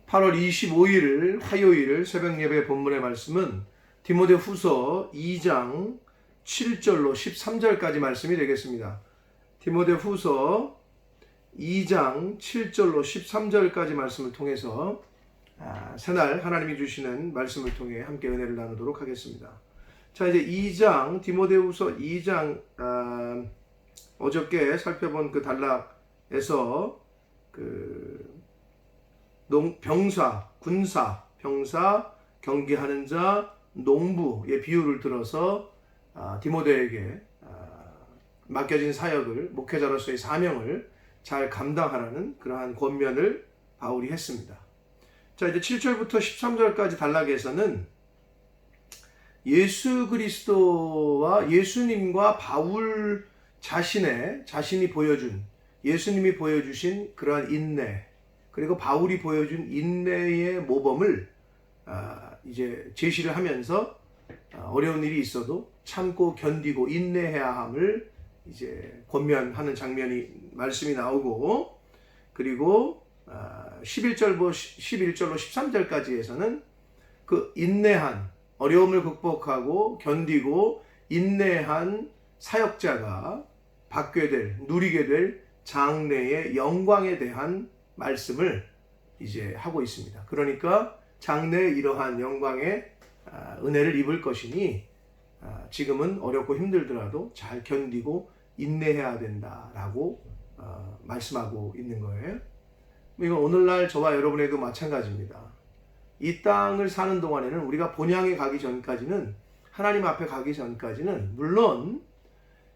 8월 25일 화요일 새벽 예배 본문의 말씀은 디모데후서 2장 7절로 13절까지 말씀이 되겠습니다. 디모데후서 2장 7절로 13절까지 말씀을 통해서 새날 하나님이 주시는 말씀을 통해 함께 은혜를 나누도록 하겠습니다. 자, 이제 2장 디모데후서 2장 어저께 살펴본 그 단락에서 병사, 군사, 병사, 경계하는 자, 농부의 비유를 들어서 디모데에게 맡겨진 사역을, 목회자로서의 사명을 잘 감당하라는 그러한 권면을 바울이 했습니다. 자, 이제 7절부터 13절까지 단락에서는 예수 그리스도와 예수님과 바울 자신이 보여준, 예수님이 보여주신 그러한 인내, 그리고 바울이 보여준 인내의 모범을 이제 제시를 하면서 어려운 일이 있어도 참고 견디고 인내해야 함을 이제 권면하는 말씀이 나오고, 그리고 11절로 13절까지에서는 그 인내한, 어려움을 극복하고 견디고 인내한 사역자가 누리게 될 장래의 영광에 대한 말씀을 이제 하고 있습니다. 그러니까 장래의 이러한 영광의 은혜를 입을 것이니 지금은 어렵고 힘들더라도 잘 견디고 인내해야 된다라고 말씀하고 있는 거예요. 이건 오늘날 저와 여러분에도 마찬가지입니다. 이 땅을 사는 동안에는 우리가 본향에 가기 전까지는, 하나님 앞에 가기 전까지는 물론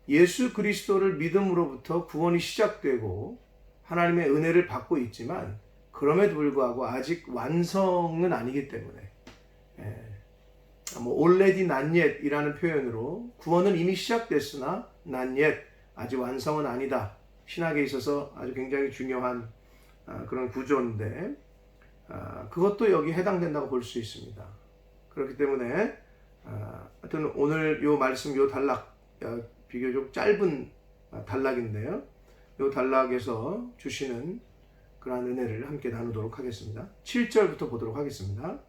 예수 그리스도를 믿음으로부터 구원이 시작되고 하나님의 은혜를 받고 있지만, 그럼에도 불구하고 아직 완성은 아니기 때문에 already not yet 이라는 표현으로 구원은 이미 시작됐으나 not yet, 아직 완성은 아니다. 신학에 있어서 아주 굉장히 중요한 그런 구조인데 그것도 여기 해당된다고 볼 수 있습니다. 그렇기 때문에 하여튼 오늘 요 말씀, 요 단락, 비교적 짧은 단락인데요, 요 단락에서 주시는 그러한 은혜를 함께 나누도록 하겠습니다. 7절부터 보도록 하겠습니다.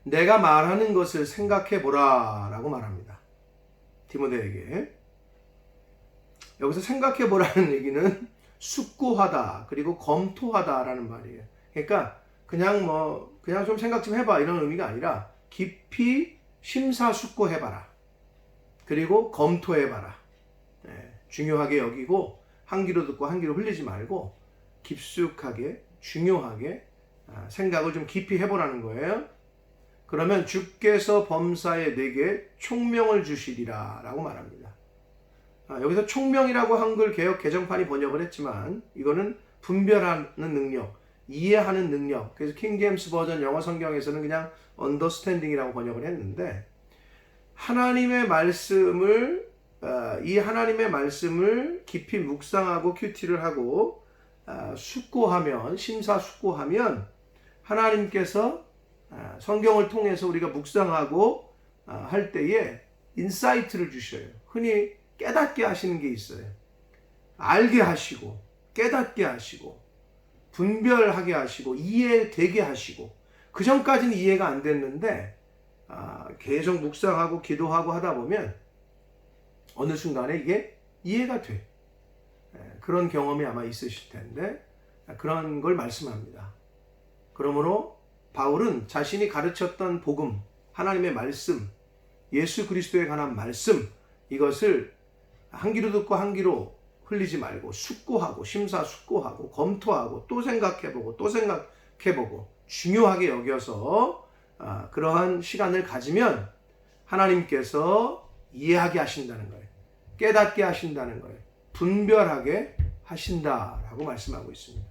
내가 말하는 것을 생각해 보라 라고 말합니다. 디모데에게. 여기서 생각해 보라는 얘기는 숙고하다, 그리고 검토하다 라는 말이에요. 그러니까 그냥 좀 생각 좀 해봐 이런 의미가 아니라 깊이 심사숙고해봐라, 그리고 검토해봐라. 중요하게 여기고 한 귀로 듣고 한 귀로 흘리지 말고 깊숙하게, 중요하게 생각을 좀 깊이 해보라는 거예요. 그러면 주께서 범사에 내게 총명을 주시리라 라고 말합니다. 여기서 총명이라고 한글 개역 개정판이 번역을 했지만 이거는 분별하는 능력, 이해하는 능력. 그래서 킹제임스 버전 영어 성경에서는 그냥 understanding이라고 번역을 했는데, 이 하나님의 말씀을 깊이 묵상하고 큐티를 하고 숙고하면, 심사숙고하면 하나님께서 성경을 통해서 우리가 묵상하고 할 때에 인사이트를 주셔요. 흔히 깨닫게 하시는 게 있어요. 알게 하시고, 깨닫게 하시고, 분별하게 하시고, 이해되게 하시고. 그 전까지는 이해가 안 됐는데 계속 묵상하고 기도하고 하다 보면 어느 순간에 이게 이해가 돼. 그런 경험이 아마 있으실 텐데 그런 걸 말씀합니다. 그러므로 바울은 자신이 가르쳤던 복음, 하나님의 말씀, 예수 그리스도에 관한 말씀, 이것을 한 귀로 듣고 한 귀로 흘리지 말고 숙고하고, 심사숙고하고, 검토하고, 또 생각해보고, 또 생각해보고 중요하게 여겨서 그러한 시간을 가지면 하나님께서 이해하게 하신다는 거예요. 깨닫게 하신다는 거예요. 분별하게 하신다라고 말씀하고 있습니다.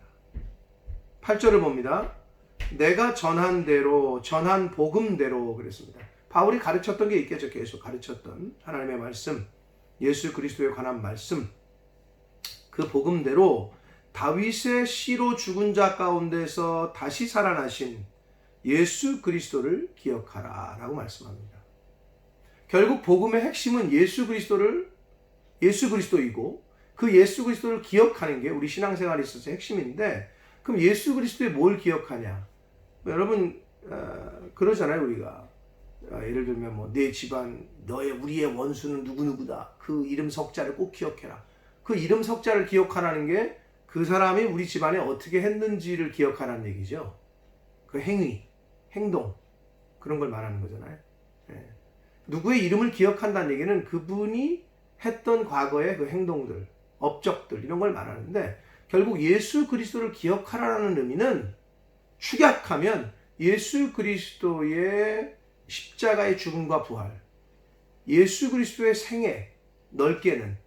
8절을 봅니다. 내가 전한 대로, 전한 복음대로 그랬습니다. 바울이 가르쳤던 게 있겠죠. 계속 가르쳤던 하나님의 말씀, 예수 그리스도에 관한 말씀, 그 복음대로 다윗의 씨로 죽은 자 가운데서 다시 살아나신 예수 그리스도를 기억하라 라고 말씀합니다. 결국 복음의 핵심은 예수 그리스도이고 그 예수 그리스도를 기억하는 게 우리 신앙생활에 있어서 핵심인데, 그럼 예수 그리스도의 뭘 기억하냐? 여러분 그러잖아요 우리가. 예를 들면 뭐 내 집안 우리의 원수는 누구누구다. 그 이름 석자를 꼭 기억해라. 그 이름 석자를 기억하라는 게 그 사람이 우리 집안에 어떻게 했는지를 기억하라는 얘기죠. 그 행위, 행동 그런 걸 말하는 거잖아요. 예. 누구의 이름을 기억한다는 얘기는 그분이 했던 과거의 그 행동들, 업적들 이런 걸 말하는데 결국 예수 그리스도를 기억하라는 의미는 축약하면 예수 그리스도의 십자가의 죽음과 부활, 예수 그리스도의 생애, 넓게는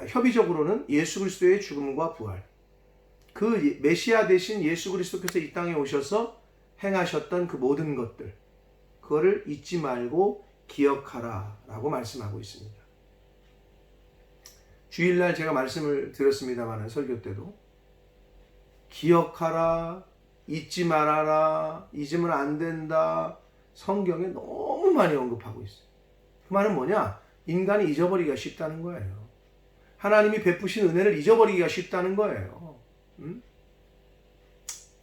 협의적으로는 예수 그리스도의 죽음과 부활, 그 메시아 대신 예수 그리스도께서 이 땅에 오셔서 행하셨던 그 모든 것들, 그거를 잊지 말고 기억하라 라고 말씀하고 있습니다. 주일날 제가 말씀을 드렸습니다만 설교 때도 기억하라, 잊지 말아라, 잊으면 안 된다, 성경에 너무 많이 언급하고 있어요. 그 말은 뭐냐? 인간이 잊어버리기가 쉽다는 거예요. 하나님이 베푸신 은혜를 잊어버리기가 쉽다는 거예요.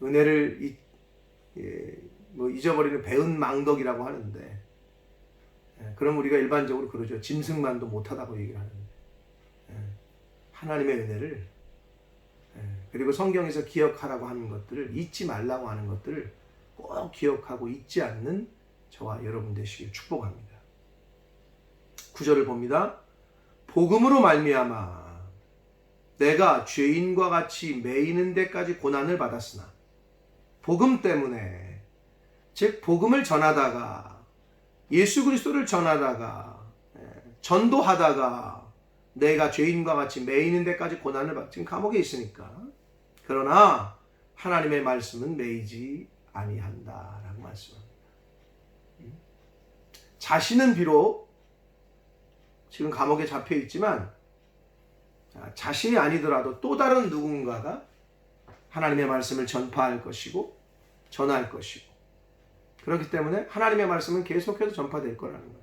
은혜를 잊어버리는 배은망덕이라고 하는데, 그럼 우리가 일반적으로 그러죠. 짐승만도 못하다고 얘기를 하는데, 하나님의 은혜를, 그리고 성경에서 기억하라고 하는 것들을, 잊지 말라고 하는 것들을 꼭 기억하고 잊지 않는 저와 여러분 되시길 축복합니다. 9절을 봅니다. 복음으로 말미암아 내가 죄인과 같이 매이는 데까지 고난을 받았으나, 복음 때문에, 즉 복음을 전하다가, 예수 그리스도를 전하다가, 전도하다가 내가 죄인과 같이 매이는 데까지 고난을 받, 지금 감옥에 있으니까. 그러나 하나님의 말씀은 매이지 아니한다라고 말씀합니다. 자신은 비록 지금 감옥에 잡혀 있지만 자신이 아니더라도 또 다른 누군가가 하나님의 말씀을 전파할 것이고 전할 것이고, 그렇기 때문에 하나님의 말씀은 계속해서 전파될 거라는 거예요.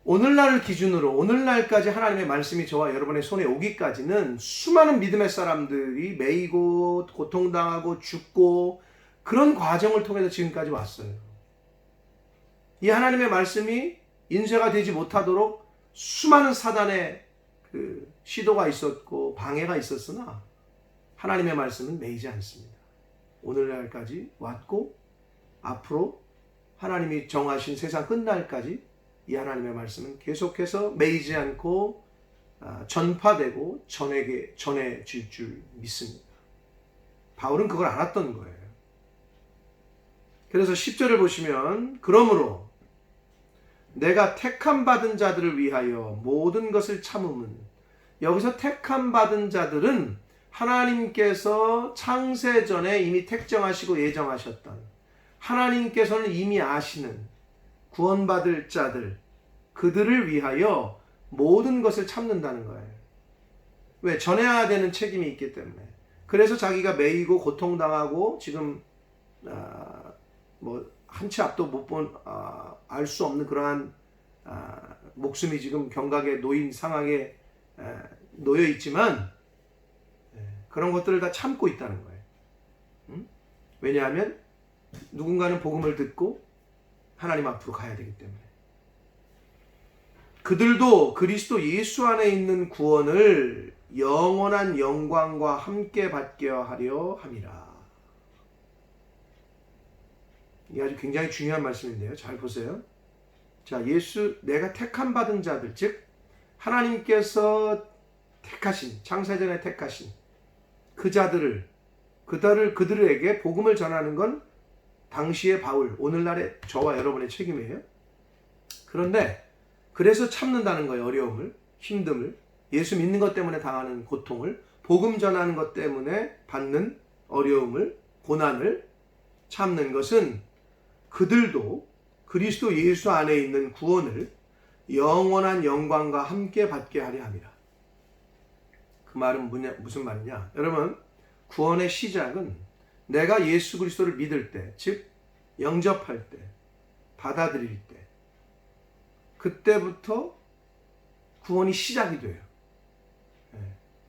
오늘날을 기준으로 오늘날까지 하나님의 말씀이 저와 여러분의 손에 오기까지는 수많은 믿음의 사람들이 매이고 고통당하고 죽고 그런 과정을 통해서 지금까지 왔어요. 이 하나님의 말씀이 인쇄가 되지 못하도록 수많은 사단의 그 시도가 있었고 방해가 있었으나 하나님의 말씀은 매이지 않습니다. 오늘날까지 왔고 앞으로 하나님이 정하신 세상 끝날까지 이 하나님의 말씀은 계속해서 매이지 않고 전파되고 전해질 줄 믿습니다. 바울은 그걸 알았던 거예요. 그래서 10절을 보시면, 그러므로 내가 택함 받은 자들을 위하여 모든 것을 참음은, 여기서 택함 받은 자들은 하나님께서 창세전에 이미 택정하시고 예정하셨던, 하나님께서는 이미 아시는 구원받을 자들, 그들을 위하여 모든 것을 참는다는 거예요. 왜? 전해야 되는 책임이 있기 때문에. 그래서 자기가 매이고 고통당하고 지금 한 치 앞도 못 본 알 수 없는 그러한 목숨이 지금 경각에 놓인 상황에 놓여 있지만 그런 것들을 다 참고 있다는 거예요. 왜냐하면 누군가는 복음을 듣고 하나님 앞으로 가야 되기 때문에. 그들도 그리스도 예수 안에 있는 구원을 영원한 영광과 함께 받게 하려 함이라. 이게 아주 굉장히 중요한 말씀인데요. 잘 보세요. 자, 내가 택함 받은 자들, 즉 하나님께서 택하신, 창세전에 택하신 그 자들을, 그들에게 복음을 전하는 건 당시의 바울, 오늘날의 저와 여러분의 책임이에요. 그런데 그래서 참는다는 거예요. 어려움을, 힘듦을, 예수 믿는 것 때문에 당하는 고통을, 복음 전하는 것 때문에 받는 어려움을, 고난을 참는 것은 그들도 그리스도 예수 안에 있는 구원을 영원한 영광과 함께 받게 하려 함이라. 그 말은 무슨 말이냐? 여러분, 구원의 시작은 내가 예수 그리스도를 믿을 때, 즉 영접할 때, 받아들일 때, 그때부터 구원이 시작이 돼요.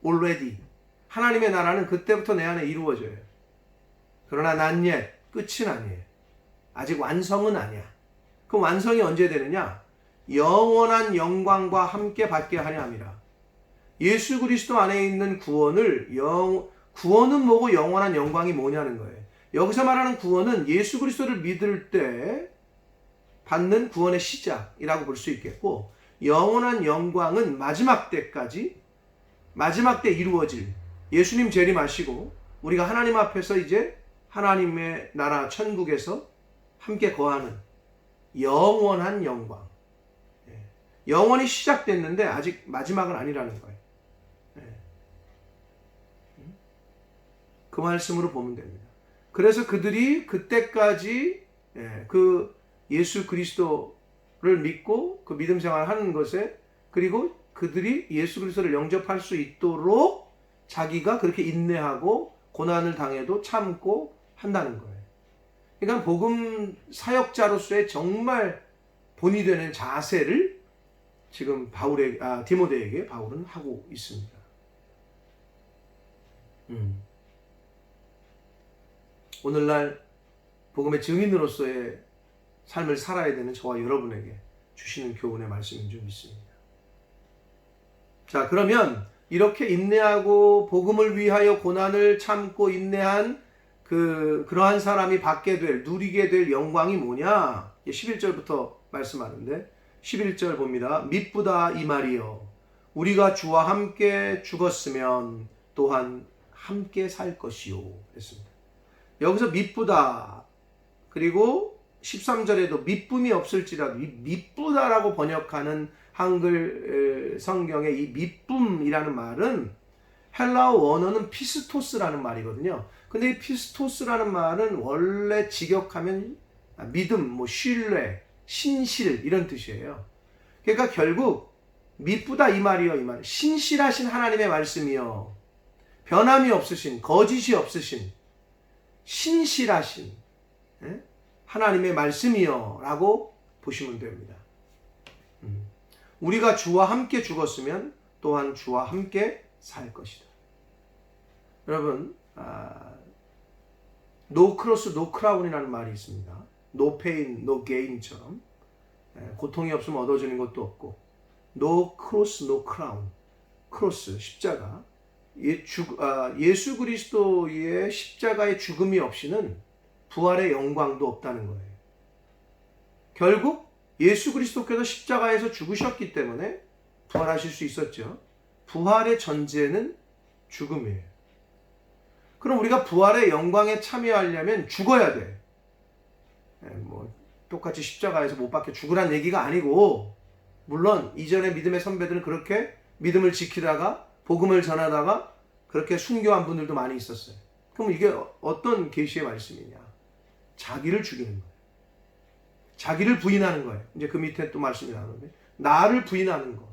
already 하나님의 나라는 그때부터 내 안에 이루어져요. 그러나 난 옛, 끝은 아니에요. 아직 완성은 아니야. 그 완성이 언제 되느냐? 영원한 영광과 함께 받게 하려 함이라. 예수 그리스도 안에 있는 구원은 뭐고 영원한 영광이 뭐냐는 거예요. 여기서 말하는 구원은 예수 그리스도를 믿을 때 받는 구원의 시작이라고 볼 수 있겠고, 영원한 영광은 마지막 때 이루어질, 예수님 재림하시고 우리가 하나님 앞에서 이제 하나님의 나라 천국에서 함께 거하는 영원한 영광. 영원히 시작됐는데 아직 마지막은 아니라는 거예요. 그 말씀으로 보면 됩니다. 그래서 그들이 그때까지 그 예수 그리스도를 믿고 그 믿음 생활을 하는 것에, 그리고 그들이 예수 그리스도를 영접할 수 있도록 자기가 그렇게 인내하고 고난을 당해도 참고 한다는 거예요. 그러니까 복음 사역자로서의 정말 본이 되는 자세를 지금 디모데에게 바울은 하고 있습니다. 오늘날 복음의 증인으로서의 삶을 살아야 되는 저와 여러분에게 주시는 교훈의 말씀인 줄 믿습니다. 자, 그러면 이렇게 인내하고 복음을 위하여 고난을 참고 인내한 그러한 사람이 누리게 될 영광이 뭐냐? 11절부터 말씀하는데, 11절 봅니다. 미쁘다 이 말이요, 우리가 주와 함께 죽었으면 또한 함께 살 것이요 했습니다. 여기서 미쁘다, 그리고 13절에도 미쁨이 없을지라도, 이 미쁘다라고 번역하는 한글 성경의 이 미쁨이라는 말은 헬라어 원어는 피스토스라는 말이거든요. 근데 이 피스토스라는 말은 원래 직역하면 믿음, 신뢰, 신실 이런 뜻이에요. 그러니까 결국 미쁘다 이 말이요, 이 말. 신실하신 하나님의 말씀이요, 변함이 없으신, 거짓이 없으신, 신실하신 하나님의 말씀이요 라고 보시면 됩니다. 우리가 주와 함께 죽었으면 또한 주와 함께 살 것이다. 여러분, no cross, no crown이라는 말이 있습니다. no pain, no gain처럼 고통이 없으면 얻어지는 것도 없고, no cross, no crown. 크로스, 십자가. 예수 그리스도의 십자가의 죽음이 없이는 부활의 영광도 없다는 거예요. 결국 예수 그리스도께서 십자가에서 죽으셨기 때문에 부활하실 수 있었죠. 부활의 전제는 죽음이에요. 그럼 우리가 부활의 영광에 참여하려면 죽어야 돼. 똑같이 십자가에서 못 박혀 죽으란 얘기가 아니고, 물론 이전의 믿음의 선배들은 그렇게 믿음을 지키다가 복음을 전하다가 그렇게 순교한 분들도 많이 있었어요. 그럼 이게 어떤 계시의 말씀이냐? 자기를 죽이는 거예요. 자기를 부인하는 거예요. 이제 그 밑에 또 말씀이 나오는데, 나를 부인하는 거,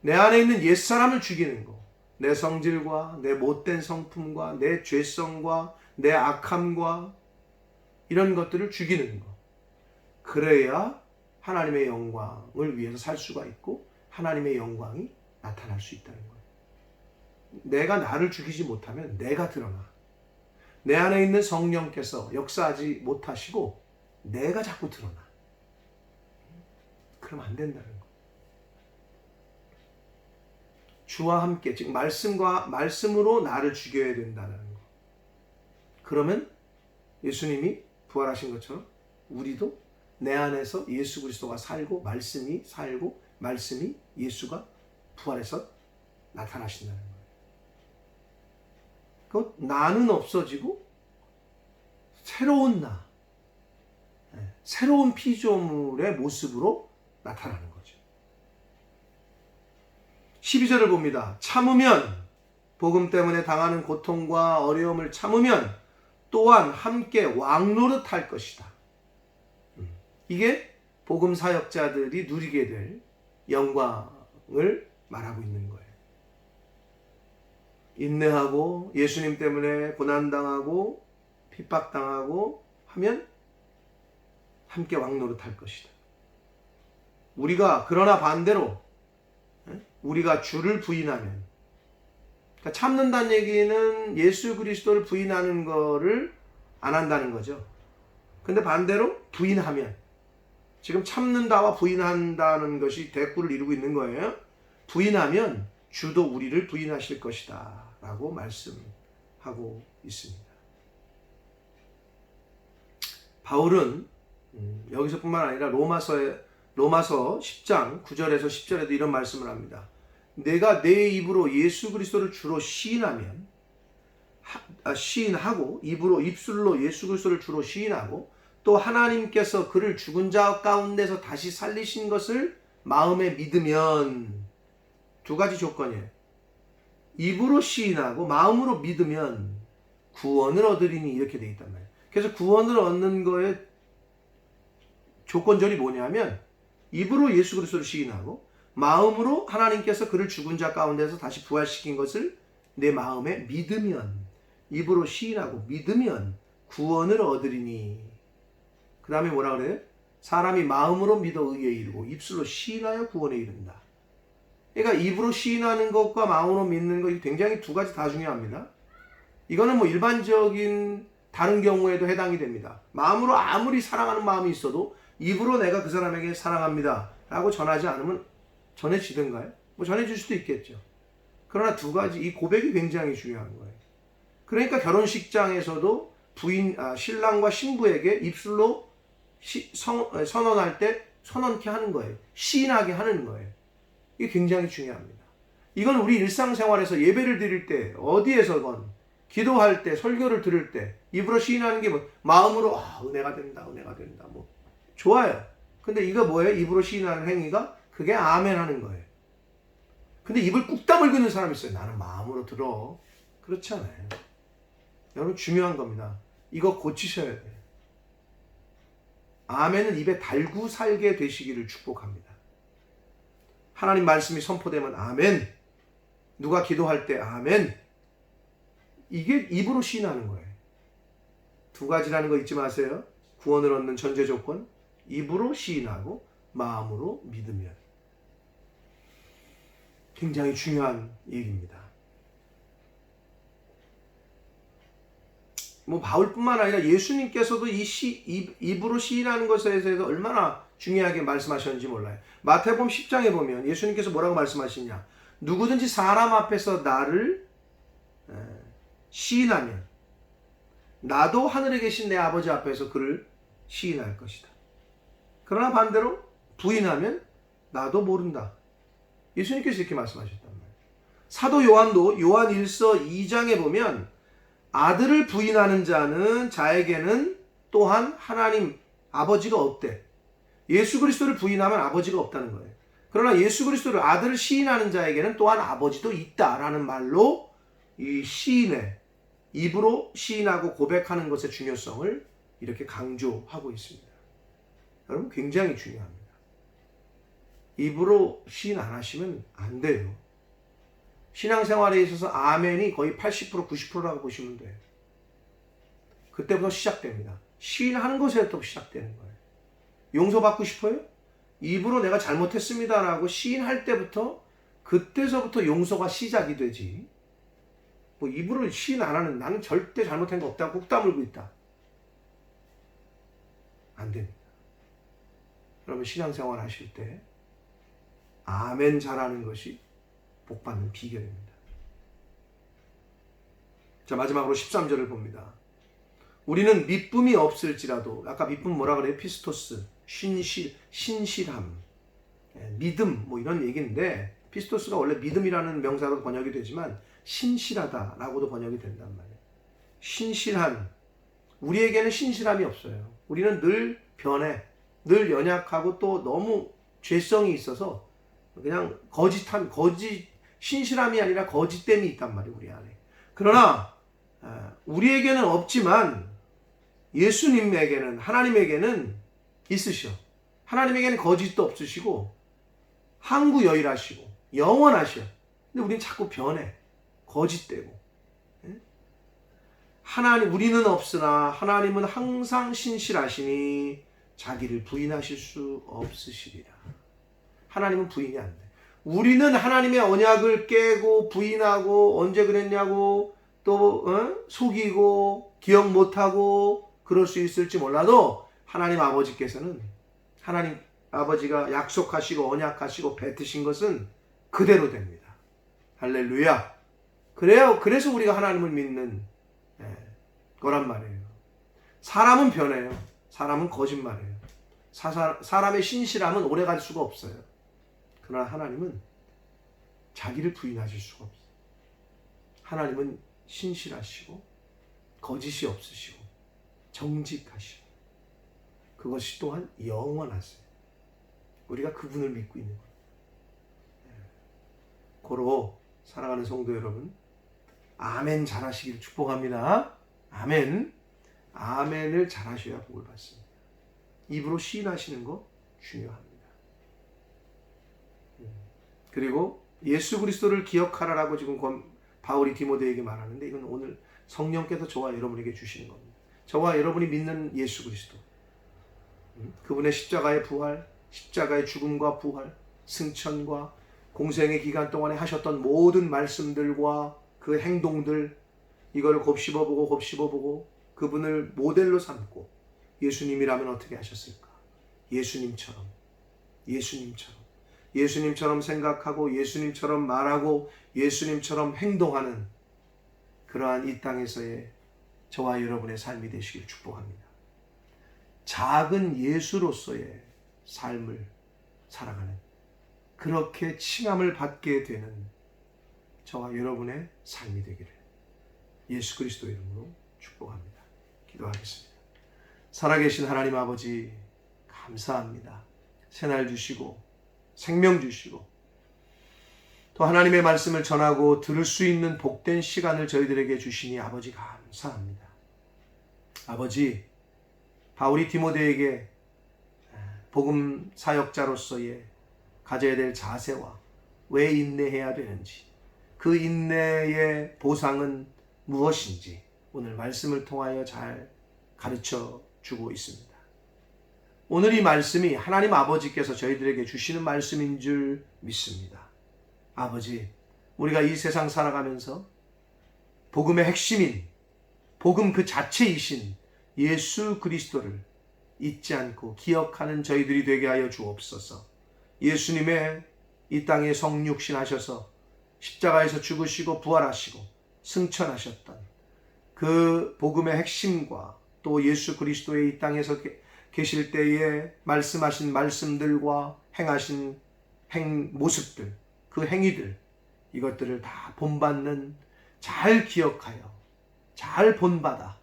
내 안에 있는 옛사람을 죽이는 거, 내 성질과 내 못된 성품과 내 죄성과 내 악함과 이런 것들을 죽이는 거. 그래야 하나님의 영광을 위해서 살 수가 있고 하나님의 영광이 나타날 수 있다는 거예요. 내가 나를 죽이지 못하면 내가 드러나. 내 안에 있는 성령께서 역사하지 못하시고 내가 자꾸 드러나. 그러면 안 된다는 거예요. 주와 함께, 즉 말씀으로 나를 죽여야 된다는 거. 그러면 예수님이 부활하신 것처럼 우리도 내 안에서 예수 그리스도가 살고 말씀이 살고 말씀이 예수가 부활해서 나타나신다는 거예요. 그 나는 없어지고 새로운 나, 새로운 피조물의 모습으로 나타나는 거죠. 12절을 봅니다. 참으면, 복음 때문에 당하는 고통과 어려움을 참으면 또한 함께 왕노릇 할 것이다. 이게 복음 사역자들이 누리게 될 영광을 말하고 있는 거예요. 인내하고 예수님 때문에 고난당하고 핍박당하고 하면 함께 왕노릇 할 것이다. 그러나 반대로 우리가 주를 부인하면, 그러니까 참는다는 얘기는 예수 그리스도를 부인하는 거를 안 한다는 거죠. 근데 반대로 부인하면, 지금 참는다와 부인한다는 것이 대꾸를 이루고 있는 거예요. 부인하면 주도 우리를 부인하실 것이다 라고 말씀하고 있습니다. 바울은 여기서뿐만 아니라 로마서 10장 9절에서 10절에도 이런 말씀을 합니다. 내가 내 입으로 예수 그리스도를 주로 시인하고 입술로 예수 그리스도를 주로 시인하고 또 하나님께서 그를 죽은 자 가운데서 다시 살리신 것을 마음에 믿으면, 두 가지 조건이에요. 입으로 시인하고 마음으로 믿으면 구원을 얻으리니, 이렇게 돼 있단 말이에요. 그래서 구원을 얻는 거에 조건절이 뭐냐면, 입으로 예수 그리스도를 시인하고 마음으로 하나님께서 그를 죽은 자 가운데서 다시 부활시킨 것을 내 마음에 믿으면, 입으로 시인하고 믿으면 구원을 얻으리니. 그 다음에 뭐라 그래요? 사람이 마음으로 믿어 의에 이르고 입술로 시인하여 구원에 이른다. 그러니까 입으로 시인하는 것과 마음으로 믿는 것, 굉장히 두 가지 다 중요합니다. 이거는 뭐 일반적인 다른 경우에도 해당이 됩니다. 마음으로 아무리 사랑하는 마음이 있어도 입으로 내가 그 사람에게 사랑합니다 라고 전하지 않으면 전해지던가요? 뭐 전해질 수도 있겠죠. 그러나 두 가지, 이 고백이 굉장히 중요한 거예요. 그러니까 결혼식장에서도 신랑과 신부에게 입술로 선언할 때 선언케 하는 거예요. 시인하게 하는 거예요. 이게 굉장히 중요합니다. 이건 우리 일상생활에서 예배를 드릴 때, 어디에서건 기도할 때, 설교를 들을 때 입으로 시인하는 게 뭐, 마음으로 은혜가 된다, 은혜가 된다, 뭐 좋아요. 근데 이거 뭐예요? 입으로 시인하는 행위가 그게 아멘 하는 거예요. 근데 입을 꾹 다물고 있는 사람이 있어요. 나는 마음으로 들어. 그렇지 않아요. 여러분, 중요한 겁니다. 이거 고치셔야 돼요. 아멘은 입에 달고 살게 되시기를 축복합니다. 하나님 말씀이 선포되면 아멘, 누가 기도할 때 아멘, 이게 입으로 시인하는 거예요. 두 가지라는 거 잊지 마세요. 구원을 얻는 전제 조건, 입으로 시인하고 마음으로 믿으면. 굉장히 중요한 얘기입니다. 뭐 바울뿐만 아니라 예수님께서도 입으로 시인하는 것에 대해서 얼마나 중요하게 말씀하셨는지 몰라요. 마태복음 10장에 보면 예수님께서 뭐라고 말씀하시냐, 누구든지 사람 앞에서 나를 시인하면 나도 하늘에 계신 내 아버지 앞에서 그를 시인할 것이다. 그러나 반대로 부인하면 나도 모른다. 예수님께서 이렇게 말씀하셨단 말이에요. 사도 요한도 요한 1서 2장에 보면 아들을 부인하는 자는 자에게는 또한 하나님 아버지가 없대. 예수 그리스도를 부인하면 아버지가 없다는 거예요. 그러나 예수 그리스도를 아들을 시인하는 자에게는 또한 아버지도 있다라는 말로 이 시인의, 입으로 시인하고 고백하는 것의 중요성을 이렇게 강조하고 있습니다. 여러분, 굉장히 중요합니다. 입으로 시인 안 하시면 안 돼요. 신앙생활에 있어서 아멘이 거의 80% 90%라고 보시면 돼요. 그때부터 시작됩니다. 시인하는 것에부터 시작되는 거예요. 용서받고 싶어요? 입으로 내가 잘못했습니다라고 시인할 때부터, 그때서부터 용서가 시작이 되지. 뭐 입으로 시인 안 하는, 나는 절대 잘못한 거 없다고 꾹 다물고 있다, 안 됩니다. 여러분, 신앙생활 하실 때 아멘 잘하는 것이 복받는 비결입니다. 자, 마지막으로 13절을 봅니다. 우리는 미쁨이 없을지라도, 아까 미쁨 뭐라 그래요? 피스토스, 신실함, 믿음, 뭐 이런 얘기인데, 피스토스가 원래 믿음이라는 명사로 번역이 되지만 신실하다라고도 번역이 된단 말이에요. 신실한, 우리에게는 신실함이 없어요. 우리는 늘 변해, 늘 연약하고 또 너무 죄성이 있어서 그냥 신실함이 아니라 거짓됨이 있단 말이에요, 우리 안에. 그러나 우리에게는 없지만 예수님에게는, 하나님에게는 있으셔. 하나님에게는 거짓도 없으시고 항구여일하시고 영원하셔. 근데 우리는 자꾸 변해, 거짓되고. 우리는 없으나 하나님은 항상 신실하시니 자기를 부인하실 수 없으시리라. 하나님은 부인이 안 돼. 우리는 하나님의 언약을 깨고 부인하고 언제 그랬냐고 또 속이고 기억 못하고 그럴 수 있을지 몰라도 하나님 아버지께서는 하나님 아버지가 약속하시고 언약하시고 뱉으신 것은 그대로 됩니다. 할렐루야. 그래서 우리가 하나님을 믿는 거란 말이에요. 사람은 변해요. 사람은 거짓말해요. 사람의 신실함은 오래갈 수가 없어요. 그러나 하나님은 자기를 부인하실 수가 없어요. 하나님은 신실하시고 거짓이 없으시고 정직하시고 그것이 또한 영원하세요. 우리가 그분을 믿고 있는 거예요. 고로 사랑하는 성도 여러분, 아멘 잘하시길 축복합니다. 아멘. 아멘을 잘하셔야 복을 받습니다. 입으로 시인하시는 거 중요합니다. 그리고 예수 그리스도를 기억하라라고 지금 바울이 디모데에게 말하는데 이건 오늘 성령께서 저와 여러분에게 주시는 겁니다. 저와 여러분이 믿는 예수 그리스도, 그분의 십자가의 부활, 십자가의 죽음과 부활, 승천과 공생의 기간 동안에 하셨던 모든 말씀들과 그 행동들, 이걸 곱씹어보고 그분을 모델로 삼고 예수님이라면 어떻게 하셨을까? 예수님처럼 생각하고 예수님처럼 말하고 예수님처럼 행동하는 그러한 이 땅에서의 저와 여러분의 삶이 되시길 축복합니다. 작은 예수로서의 삶을 살아가는, 그렇게 칭함을 받게 되는 저와 여러분의 삶이 되기를 예수 그리스도 이름으로 축복합니다. 기도하겠습니다. 살아계신 하나님 아버지, 감사합니다. 새날 주시고 생명 주시고 또 하나님의 말씀을 전하고 들을 수 있는 복된 시간을 저희들에게 주시니 아버지 감사합니다. 아버지, 바울이 디모데에게 복음 사역자로서의 가져야 될 자세와 왜 인내해야 되는지, 그 인내의 보상은 무엇인지 오늘 말씀을 통하여 잘 가르쳐 주고 있습니다. 오늘 이 말씀이 하나님 아버지께서 저희들에게 주시는 말씀인 줄 믿습니다. 아버지, 우리가 이 세상 살아가면서 복음의 핵심인, 복음 그 자체이신 예수 그리스도를 잊지 않고 기억하는 저희들이 되게 하여 주옵소서. 예수님의 이 땅에 성육신 하셔서 십자가에서 죽으시고 부활하시고 승천하셨던 그 복음의 핵심과 또 예수 그리스도의 이 땅에서 계실 때에 말씀하신 말씀들과 행하신 모습들, 그 행위들, 이것들을 다 본받는, 잘 기억하여 잘 본받아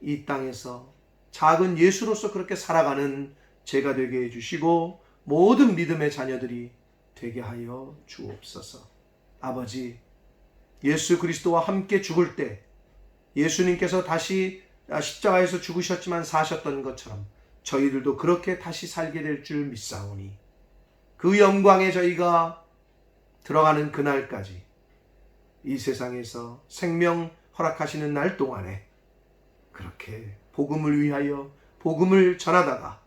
이 땅에서 작은 예수로서 그렇게 살아가는 제가 되게 해주시고 모든 믿음의 자녀들이 되게 하여 주옵소서. 아버지, 예수 그리스도와 함께 죽을 때 예수님께서 다시 십자가에서 죽으셨지만 사셨던 것처럼 저희들도 그렇게 다시 살게 될 줄 믿사오니 그 영광에 저희가 들어가는 그날까지 이 세상에서 생명 허락하시는 날 동안에 그렇게 복음을 위하여 복음을 전하다가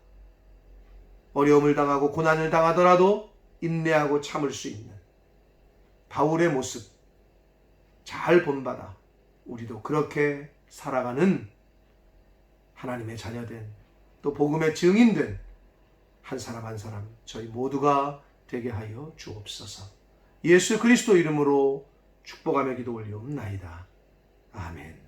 어려움을 당하고 고난을 당하더라도 인내하고 참을 수 있는 바울의 모습 잘 본받아 우리도 그렇게 살아가는 하나님의 자녀된, 또 복음의 증인된 한 사람 한 사람 저희 모두가 되게 하여 주옵소서. 예수 그리스도 이름으로 축복하며 기도 올리옵나이다. 아멘.